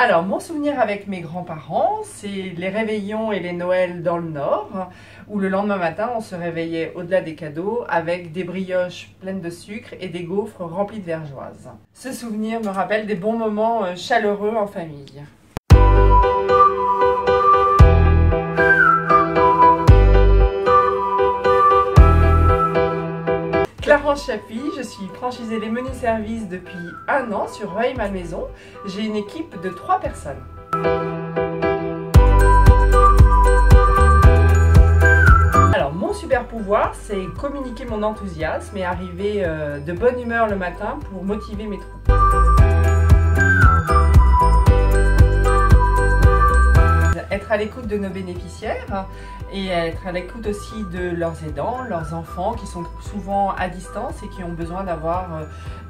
Alors, mon souvenir avec mes grands-parents, c'est les réveillons et les Noëls dans le Nord, où le lendemain matin, on se réveillait au-delà des cadeaux avec des brioches pleines de sucre et des gaufres remplies de vergeoise. Ce souvenir me rappelle des bons moments chaleureux en famille. Clarence Chapuis, je suis franchisée Les Menus Services depuis 1 an sur Rueil-Malmaison. J'ai une équipe de 3 personnes. Alors mon super pouvoir, c'est communiquer mon enthousiasme et arriver de bonne humeur le matin pour motiver mes troupes. Être à l'écoute de nos bénéficiaires et être à l'écoute aussi de leurs aidants, leurs enfants qui sont souvent à distance et qui ont besoin d'avoir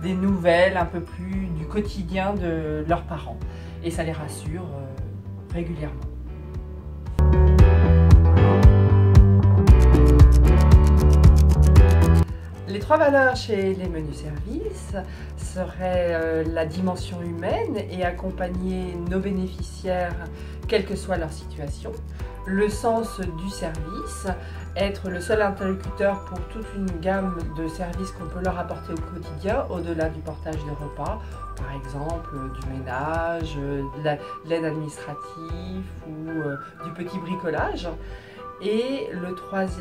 des nouvelles un peu plus du quotidien de leurs parents. Et ça les rassure régulièrement. Les 3 valeurs chez les menus services seraient la dimension humaine et accompagner nos bénéficiaires quelle que soit leur situation, le sens du service, être le seul interlocuteur pour toute une gamme de services qu'on peut leur apporter au quotidien, au-delà du portage de repas, par exemple du ménage, de l'aide administrative ou du petit bricolage. Et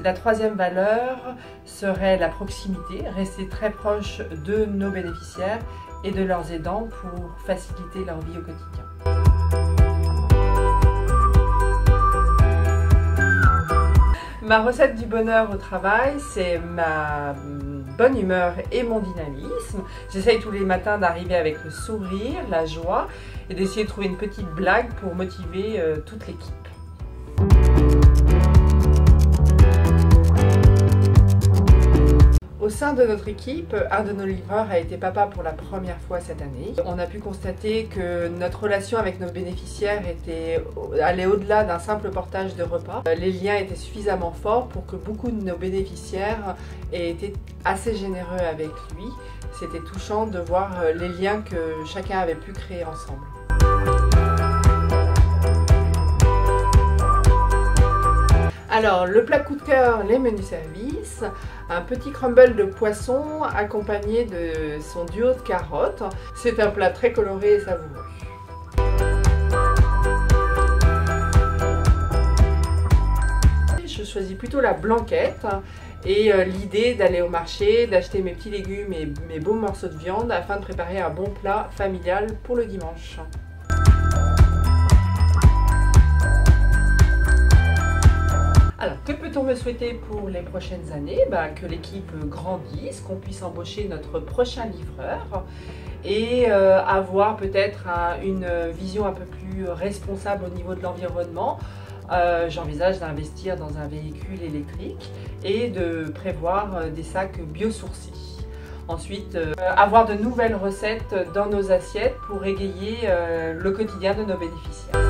la 3e valeur serait la proximité, rester très proche de nos bénéficiaires et de leurs aidants pour faciliter leur vie au quotidien. Ma recette du bonheur au travail, c'est ma bonne humeur et mon dynamisme. J'essaye tous les matins d'arriver avec le sourire, la joie et d'essayer de trouver une petite blague pour motiver toute l'équipe. Au sein de notre équipe, un de nos livreurs a été papa pour la première fois cette année. On a pu constater que notre relation avec nos bénéficiaires allait au-delà d'un simple portage de repas. Les liens étaient suffisamment forts pour que beaucoup de nos bénéficiaires aient été assez généreux avec lui. C'était touchant de voir les liens que chacun avait pu créer ensemble. Alors, le plat coup de cœur, les menus services, un petit crumble de poisson accompagné de son duo de carottes. C'est un plat très coloré et savoureux. Je choisis plutôt la blanquette et l'idée d'aller au marché, d'acheter mes petits légumes et mes beaux morceaux de viande afin de préparer un bon plat familial pour le dimanche. Alors, que peut-on me souhaiter pour les prochaines années? Que l'équipe grandisse, qu'on puisse embaucher notre prochain livreur et avoir peut-être une vision un peu plus responsable au niveau de l'environnement. J'envisage d'investir dans un véhicule électrique et de prévoir des sacs biosourcés. Ensuite, avoir de nouvelles recettes dans nos assiettes pour égayer le quotidien de nos bénéficiaires.